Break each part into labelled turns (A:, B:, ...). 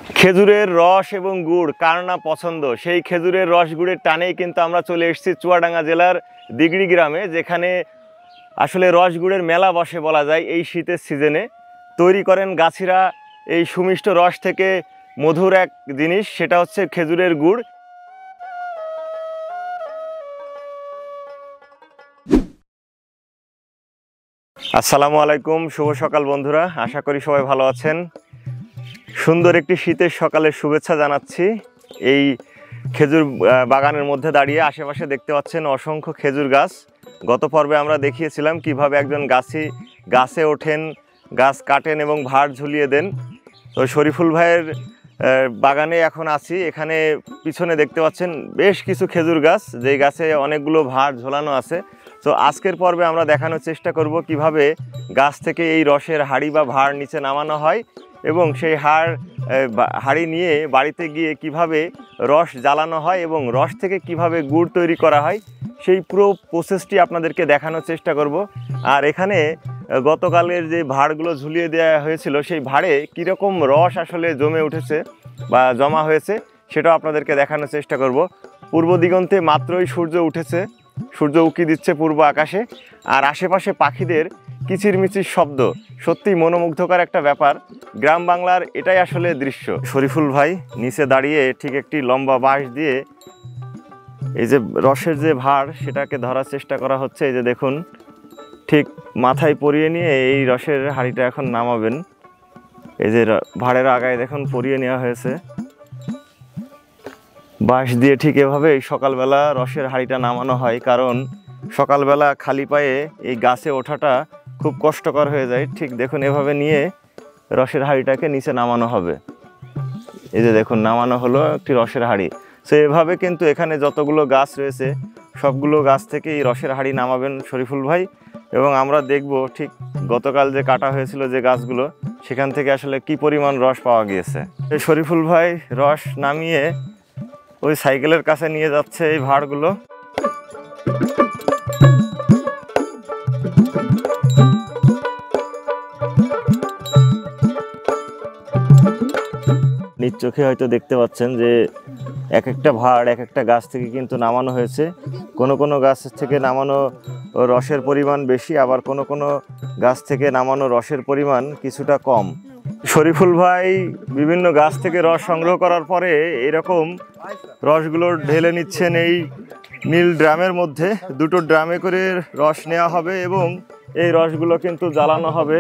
A: খেজুরের রস এবং গুড় কার না পছন্দ, সেই খেজুরের রস গুড়ের টানেই কিন্তু আমরা চলে এসেছি চুয়াডাঙ্গা জেলার দিগড়ি গ্রামে, যেখানে আসলে রস গুড়ের মেলা বসে বলা যায়। এই শীতের সিজনে তৈরি করেন গাছিরা এই সুমিষ্ট রস থেকে মধুর এক জিনিস, সেটা হচ্ছে খেজুরের গুড়। আসসালামু আলাইকুম, শুভ সকাল বন্ধুরা, আশা করি সবাই ভালো আছেন। সুন্দর একটি শীতের সকালের শুভেচ্ছা জানাচ্ছি। এই খেজুর বাগানের মধ্যে দাঁড়িয়ে আশেপাশে দেখতে পাচ্ছেন অসংখ্য খেজুর গাছ। গত পর্বে আমরা দেখিয়েছিলাম কিভাবে একজন গাছে ওঠেন, গাছ কাটেন এবং ভার ঝুলিয়ে দেন। তো শরীফুল ভাইয়ের বাগানে এখন আছি। এখানে পিছনে দেখতে পাচ্ছেন বেশ কিছু খেজুর গাছ, যেই গাছে অনেকগুলো ভার ঝোলানো আছে। তো আজকের পর্বে আমরা দেখানোর চেষ্টা করব কিভাবে গাছ থেকে এই রসের হাঁড়ি বা ভার নিচে নামানো হয় এবং সেই হাঁড়ি নিয়ে বাড়িতে গিয়ে কিভাবে রস জ্বালানো হয় এবং রস থেকে কিভাবে গুড় তৈরি করা হয়, সেই পুরো প্রসেসটি আপনাদেরকে দেখানোর চেষ্টা করব। আর এখানে গতকালের যে ভাঁড়গুলো ঝুলিয়ে দেওয়া হয়েছিল, সেই ভাঁড়ে কীরকম রস আসলে জমে উঠেছে বা জমা হয়েছে সেটাও আপনাদেরকে দেখানোর চেষ্টা করব। পূর্ব দিগন্তে মাত্রই সূর্য উঠেছে, সূর্য উঁকি দিচ্ছে পূর্ব আকাশে, আর আশেপাশে পাখিদের কিচিরমিচির শব্দ সত্যিই মনোমুগ্ধকর একটা ব্যাপার। গ্রাম বাংলার এটাই আসলে দৃশ্য। শরীফুল ভাই নিচে দাঁড়িয়ে ঠিক একটি লম্বা বাঁশ দিয়ে এই যে রসের যে ভাঁড় সেটাকে ধরার চেষ্টা করা হচ্ছে। এই যে দেখুন, ঠিক মাথায় পরিয়ে নিয়ে এই রসের হাঁড়িটা এখন নামাবেন। এই যে ভাঁড়ের আগায় দেখুন পরিয়ে নেওয়া হয়েছে বাঁশ দিয়ে। ঠিক এভাবেই সকালবেলা রসের হাঁড়িটা নামানো হয়, কারণ সকালবেলা খালি পায়ে এই গাছে ওঠাটা খুব কষ্টকর হয়ে যায়। ঠিক দেখুন, এভাবে নিয়ে রসের হাঁড়িটাকে নিচে নামানো হবে। এই যে দেখুন, নামানো হলো একটি রসের হাঁড়ি। সো এভাবে কিন্তু এখানে যতগুলো গাছ রয়েছে সবগুলো গাছ থেকে এই রসের হাঁড়ি নামাবেন শরীফুল ভাই। এবং আমরা দেখব ঠিক গতকাল যে কাটা হয়েছিল যে গাছগুলো, সেখান থেকে আসলে কি পরিমাণ রস পাওয়া গিয়েছে। শরীফুল ভাই রস নামিয়ে ওই সাইকেলের কাছে নিয়ে যাচ্ছে এই ভাঁড়গুলো। নিজ চোখে হয়তো দেখতে পাচ্ছেন যে এক একটা ভাঁড় এক একটা গাছ থেকে কিন্তু নামানো হয়েছে। কোনো কোনো গাছ থেকে নামানো রসের পরিমাণ বেশি, আবার কোনো কোনো গাছ থেকে নামানো রসের পরিমাণ কিছুটা কম। শরীফুল ভাই বিভিন্ন গাছ থেকে রস সংগ্রহ করার পরে এরকম রসগুলো ঢেলে নিচ্ছেন এই নীল ড্রামের মধ্যে। দুটো ড্রামে করে রস নেওয়া হবে এবং এই রসগুলো কিন্তু জ্বালানো হবে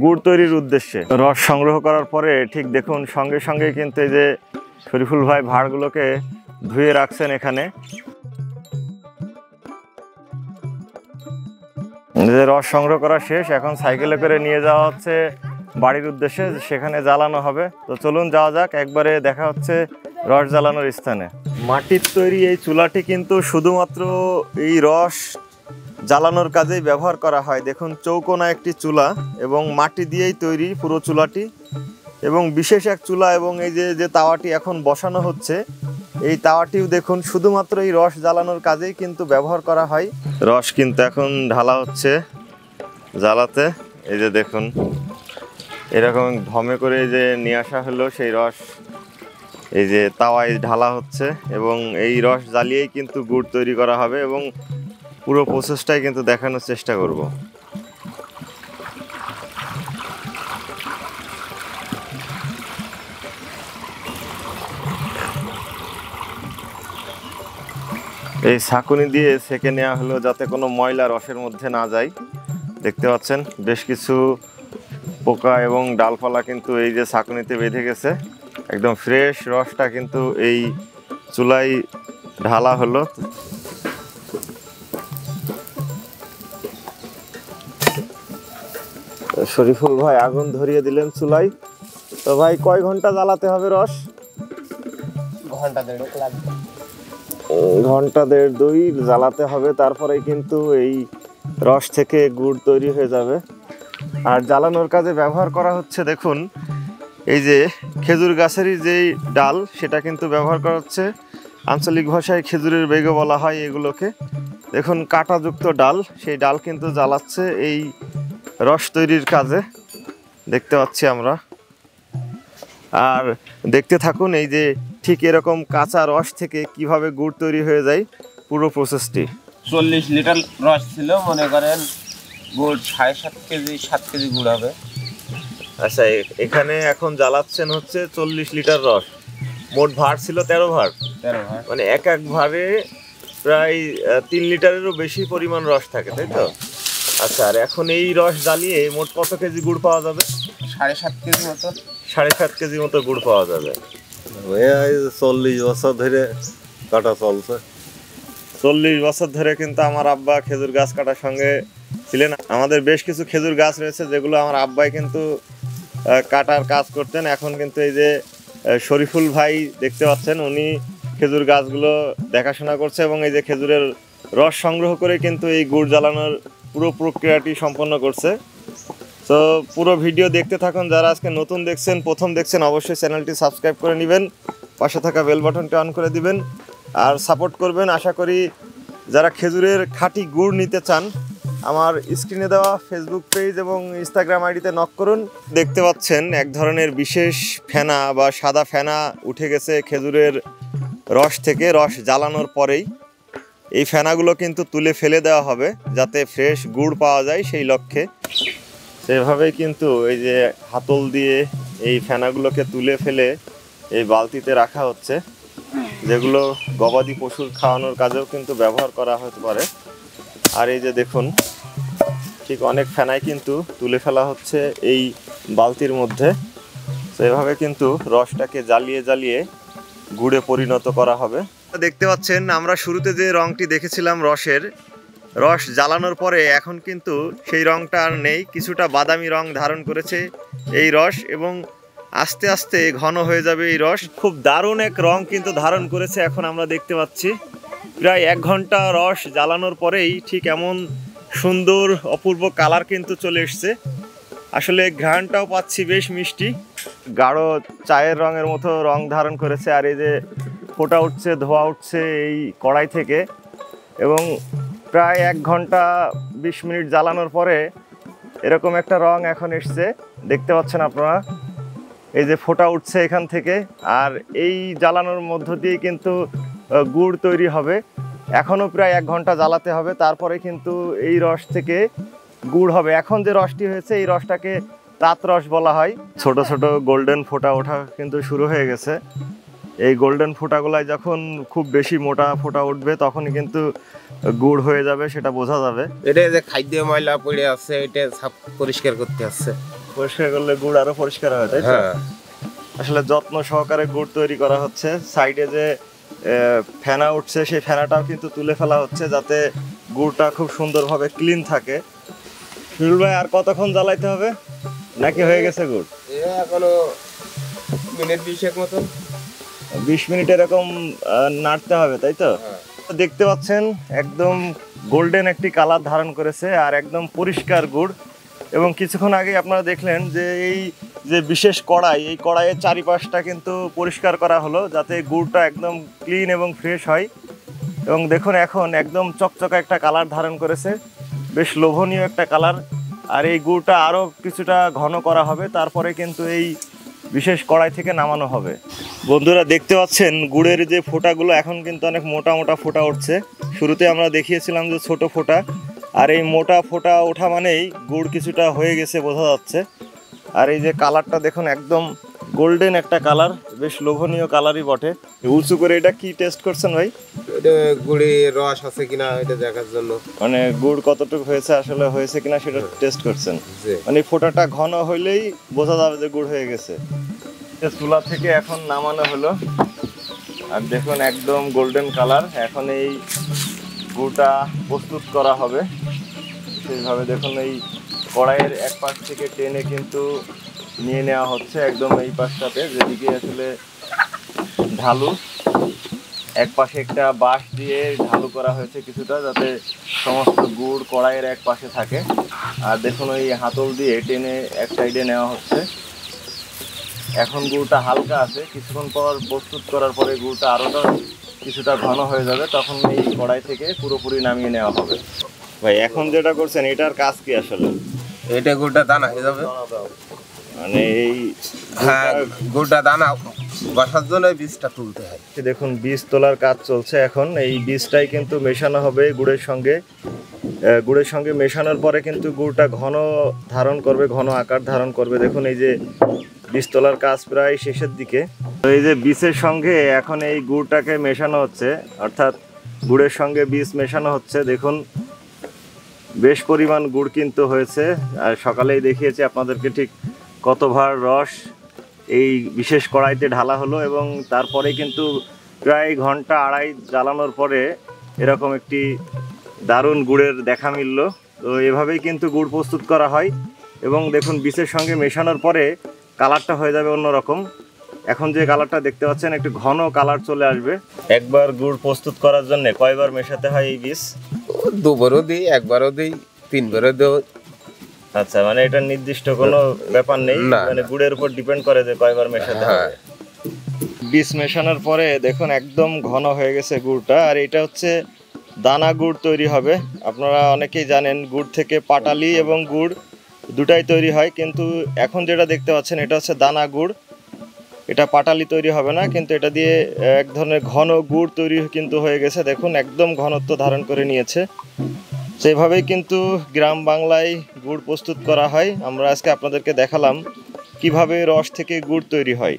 A: গুড় তৈরির উদ্দেশ্যে। রস সংগ্রহ করার পরে ঠিক দেখুন সঙ্গে সঙ্গে কিন্তু এই যে শরীফুল ভাই ভাঁড়গুলোকে ধুয়ে রাখছেন এখানে। যে রস সংগ্রহ করা শেষ, এখন সাইকেলে করে নিয়ে যাওয়া হচ্ছে বাড়ির উদ্দেশ্যে, সেখানে জ্বালানো হবে। তো চলুন যাওয়া যাক, একবারে দেখা হচ্ছে রস জ্বালানোর স্থানে। মাটির তৈরি এই চুলাটি কিন্তু শুধুমাত্র এই রস জ্বালানোর কাজেই ব্যবহার করা হয়। দেখুন, চৌকোনা একটি চুলা এবং মাটি দিয়েই তৈরি পুরো চুলাটি, এবং বিশেষ এক চুলা। এবং এই যে তাওয়াটি এখন বসানো হচ্ছে, এই তাওয়াটিও দেখুন শুধুমাত্র এই রস জ্বালানোর কাজেই কিন্তু ব্যবহার করা হয়। রস কিন্তু এখন ঢালা হচ্ছে জ্বালাতে। এই যে দেখুন, এরকম ধমে করে যে নিয়ে আসা হলো সেই রস এই যে তাওয়ায় ঢালা হচ্ছে, এবং এই রস জ্বালিয়েই কিন্তু গুড় তৈরি করা হবে। এবং পুরো প্রসেসটাই কিন্তু দেখানোর চেষ্টা করব। এই ছাঁকুনি দিয়ে সেঁকে নেওয়া হলো যাতে কোনো ময়লা রসের মধ্যে না যায়। দেখতে পাচ্ছেন বেশ কিছু পোকা এবং ডালপালা কিন্তু এই যে ছাঁকুনিতে বেঁধে গেছে। একদম ফ্রেশ রসটা কিন্তু এই চুলায় ঢালা হলো। শরীফুল ভাই আগুন ধরিয়ে দিলেন চুলায়। তো ভাই কয় ঘন্টা জ্বালাতে হবে রস?
B: ঘন্টা দেড়েক লাগবে।
A: ঘন্টা দেড় দুই জ্বালাতে হবে, তারপরে কিন্তু এই রস থেকে গুড় তৈরি হয়ে যাবে। আর জ্বালানোর কাজে ব্যবহার করা হচ্ছে দেখুন এই যে খেজুর গাছেরই যেই ডাল, সেটা কিন্তু ব্যবহার করা হচ্ছে। আঞ্চলিক ভাষায় খেজুরের বেগও বলা হয় এগুলোকে। দেখুন কাঁটাযুক্ত ডাল, সেই ডাল কিন্তু জ্বালাচ্ছে এই রস তৈরির কাজে, দেখতে পাচ্ছি আমরা। আর দেখতে থাকুন এই যে ঠিক এরকম কাঁচা রস থেকে কিভাবে গুড় তৈরি হয়ে যায় পুরো প্রসেসটি।
B: 40 লিটার রস ছিল, মনে করেন গুড় 7.5 কেজি 7 কেজি গুড় হবে।
A: আচ্ছা, এখানে এখন জ্বালাচ্ছেন হচ্ছে 40 লিটার রস। মোট ভার ছিল 13 ভার,
B: 13 ভার,
A: মানে এক এক ভারে প্রায় 3 লিটারেরও বেশি পরিমাণ রস থাকে, তাই তো? আচ্ছা, আর এখন এই রস জ্বালিয়ে মোট কত কেজি গুড় পাওয়া যাবে?
B: 7.5 কেজি মতো।
A: 7.5 কেজি মতো গুড় পাওয়া যাবে।
C: 40 বছর ধরে কাটা চলছে।
A: 40 বছর ধরে কিন্তু আমার আব্বা খেজুর গাছ কাটার সঙ্গে ছিলেন। আমাদের বেশ কিছু খেজুর গাছ রয়েছে যেগুলো আমার আব্বাই কিন্তু কাটার কাজ করতেন। এখন কিন্তু এই যে শরীফুল ভাই দেখতে পাচ্ছেন, উনি খেজুর গাছগুলো দেখাশোনা করছে এবং এই যে খেজুরের রস সংগ্রহ করে কিন্তু এই গুড় জ্বালানোর পুরো প্রক্রিয়াটি সম্পন্ন করছে। তো পুরো ভিডিও দেখতে থাকুন। যারা আজকে নতুন দেখছেন, প্রথম দেখছেন, অবশ্যই চ্যানেলটি সাবস্ক্রাইব করে নেবেন, পাশে থাকা বেল বাটনটি অন করে দিবেন আর সাপোর্ট করবেন। আশা করি যারা খেজুরের খাঁটি গুড় নিতে চান, আমার স্ক্রিনে দেওয়া ফেসবুক পেজ এবং ইনস্টাগ্রাম আইডিতে নক করুন। দেখতে পাচ্ছেন এক ধরনের বিশেষ ফেনা বা সাদা ফেনা উঠে গেছে খেজুরের রস থেকে। রস জ্বালানোর পরেই এই ফেনাগুলো কিন্তু তুলে ফেলে দেওয়া হবে যাতে ফ্রেশ গুড় পাওয়া যায়, সেই লক্ষ্যে। সেভাবেই কিন্তু এই যে হাতল দিয়ে এই ফেনাগুলোকে তুলে ফেলে এই বালতিতে রাখা হচ্ছে, যেগুলো গবাদি পশুর খাওয়ানোর কাজেও কিন্তু ব্যবহার করা হতে পারে। আর এই যে দেখুন, ঠিক অনেক ফেনাই কিন্তু তুলে ফেলা হচ্ছে এই বালতির মধ্যে। তো এভাবে কিন্তু রসটাকে জ্বালিয়ে জ্বালিয়ে গুড়ে পরিণত করা হবে। দেখতে পাচ্ছেন আমরা শুরুতে যে রংটি দেখেছিলাম রসের, রস জ্বালানোর পরে এখন কিন্তু সেই রংটা আর নেই, কিছুটা বাদামি রং ধারণ করেছে এই রস এবং আস্তে আস্তে ঘন হয়ে যাবে এই রস। খুব দারুণ এক রং কিন্তু ধারণ করেছে এখন আমরা দেখতে পাচ্ছি। প্রায় 1 ঘন্টা রস জ্বালানোর পরেই ঠিক এমন সুন্দর অপূর্ব কালার কিন্তু চলে এসছে। আসলে ঘ্রাণটাও পাচ্ছি বেশ মিষ্টি, গাঢ় চায়ের রঙের মতো রং ধারণ করেছে। আর এই যে ফোঁটা উঠছে, ধোয়া উঠছে এই কড়াই থেকে, এবং প্রায় 1 ঘন্টা 20 মিনিট জ্বালানোর পরে এরকম একটা রং এখন এসছে, দেখতে পাচ্ছেন আপনারা। এই যে ফোঁটা উঠছে এখান থেকে, আর এই জ্বালানোর মধ্য দিয়ে কিন্তু গুড় তৈরি হবে। এখনও প্রায় 1 ঘন্টা জ্বালাতে হবে, তারপরে কিন্তু এই রস থেকে গুড় হবে। এখন যে রসটি হয়েছে এই রসটাকে তাঁত রস বলা হয়। ছোট ছোট গোল্ডেন ফোঁটা ওঠা কিন্তু শুরু হয়ে গেছে। এই গোল্ডেন ফোঁটাগুলাই যখন খুব বেশি মোটা ফোঁটা উঠবে তখনই কিন্তু গুড় হয়ে যাবে, সেটা বোঝা যাবে।
B: এটা যে খাদ্য ময়লা পড়ে আছে, এটা সাফ পরিষ্কার করতে আছে।
A: পরিষ্কার করলে গুড় আরো পরিষ্কার হয়, তাই তো? আসলে যত্ন সহকারে গুড় তৈরি করা হচ্ছে। সাইডে যে ফেনা উঠছে সেই ফেনাটাও কিন্তু তুলে ফেলা হচ্ছে যাতে গুড়টা খুব সুন্দরভাবে ক্লিন থাকে। সুরুল ভাই, আর কতক্ষণ জ্বালাইতে হবে নাকি হয়ে গেছে গুড়?
B: এখনো মিনিট 20 মতো।
A: 20 মিনিট এরকম নাড়তে হবে, তাই তো? দেখতে পাচ্ছেন একদম গোল্ডেন একটি কালার ধারণ করেছে আর একদম পরিষ্কার গুড়। এবং কিছুক্ষণ আগে আপনারা দেখলেন যে এই যে বিশেষ কড়াই, এই কড়াইয়ের চারিপাশটা কিন্তু পরিষ্কার করা হলো যাতে গুড়টা একদম ক্লিন এবং ফ্রেশ হয়। এবং দেখুন এখন একদম চকচকা একটা কালার ধারণ করেছে, বেশ লোভনীয় একটা কালার। আর এই গুড়টা আরও কিছুটা ঘন করা হবে, তারপরে কিন্তু এই বিশেষ কড়াই থেকে নামানো হবে। বন্ধুরা দেখতে পাচ্ছেন গুড়ের যে ফোঁটাগুলো এখন কিন্তু অনেক মোটা মোটা ফোঁটা উঠছে। শুরুতে আমরা দেখিয়েছিলাম যে ছোট ফোঁটা, আর এই মোটা ফোঁটা ওঠা মানেই গুড় কিছুটা হয়ে গেছে বোঝা যাচ্ছে। আর এই যে কালারটা দেখুন একদম গোল্ডেন একটা কালার, বেশ লোভনীয় কালারই বটে। উঁচু করে এটা কি টেস্ট করছেন ভাই?
B: এটা গুড়ে রস আছে কিনা এটা দেখার জন্য,
A: মানে গুড় কতটুকু হয়েছে আসলে হয়েছে কিনা সেটা টেস্ট করছেন। মানে ফোঁটাটা ঘন হইলেই বোঝা যাবে যে গুড় হয়ে গেছে। চুলা থেকে এখন নামানো হলো আর দেখুন একদম গোল্ডেন কালার। এখন এই গুড়টা প্রস্তুত করা হবে সেইভাবে। দেখুন এই কড়াইয়ের এক পাশ থেকে টেনে কিন্তু নিয়ে নেওয়া হচ্ছে একদম এই পাশটাতে, যেদিকে আসলে ঢালু, এক পাশে একটা বাঁশ দিয়ে ঢালু করা হয়েছে কিছুটা যাতে সমস্ত গুড় কড়াইয়ের এক পাশে থাকে। আর দেখুন ওই হাতল দিয়ে টেনে এক সাইডে নেওয়া হচ্ছে। এখন গুড়টা হালকা আছে, কিছুক্ষণ পর প্রস্তুত করার পরে গুড়টা আরোটা কিছুটা ঘন হয়ে যাবে, তখন এই কড়াই থেকে পুরোপুরি নামিয়ে নেওয়া হবে। ভাই এখন যেটা করছেন এটার কাজ কি আসলে?
B: এটা গুড়টা দানা হয়ে যাবে।
A: মানে এই
B: হ্যাঁ, গোটা দানা বসার জন্য বীজটা তুলতে হয়।
A: দেখুন বীজ তোলার কাজ চলছে এখন। এই বীজটাই কিন্তু মেশানো হবে গুড়ের সঙ্গে। গুড়ের সঙ্গে মেশানোর পরে কিন্তু গুড়টা ঘন ধারণ করবে, ঘন আকার ধারণ করবে। দেখুন এই যে বীজ তোলার কাজ প্রায় শেষের দিকে। তো এই যে বীজের সঙ্গে এখন এই গুড়টাকে মেশানো হচ্ছে, অর্থাৎ গুড়ের সঙ্গে বীজ মেশানো হচ্ছে। দেখুন বেশ পরিমাণ গুড় কিন্তু হয়েছে, আর সকালেই দেখিয়েছি আপনাদেরকে ঠিক কত ভার রস এই বিশেষ কড়াইতে ঢালা হলো, এবং তারপরে কিন্তু প্রায় ঘন্টা আড়াই জ্বালানোর পরে এরকম একটি দারুণ গুড়ের দেখা মিলল। তো এভাবেই কিন্তু গুড় প্রস্তুত করা হয়, এবং দেখুন বীজের সঙ্গে মেশানোর পরে কালারটা হয়ে যাবে অন্যরকম। এখন যে কালারটা দেখতে পাচ্ছেন একটু ঘন কালার চলে আসবে। একবার গুড় প্রস্তুত করার জন্য কয়বার মেশাতে হয় এই বীজ?
B: দুবারও দিই, একবারও দিই, তিনবারও দিই।
A: আচ্ছা, মানে এটা নির্দিষ্ট কোনো ব্যাপার নেই,
B: না,
A: মানে গুড়ের উপর ডিপেন্ড করে যে কয়বার মেশাতে
B: হ্যাঁ।
A: হবে। বীজ মেশানোর পরে দেখুন একদম ঘন হয়ে গেছে গুড়টা, আর এটা হচ্ছে দানা গুড় তৈরি হবে। আপনারা অনেকেই জানেন গুড় থেকে পাটালি এবং গুড় দুটাই তৈরি হয়, কিন্তু এখন যেটা দেখতে পাচ্ছেন এটা হচ্ছে দানা গুড়। এটা পাটালি তৈরি হবে না, কিন্তু এটা দিয়ে এক ধরনের ঘন গুড় তৈরি কিন্তু হয়ে গেছে। দেখুন একদম ঘনত্ব ধারণ করে নিয়েছে। সেভাবেই কিন্তু গ্রাম বাংলায় গুড় প্রস্তুত করা হয়। আমরা আজকে আপনাদেরকে দেখালাম কিভাবে রস থেকে গুড় তৈরি হয়।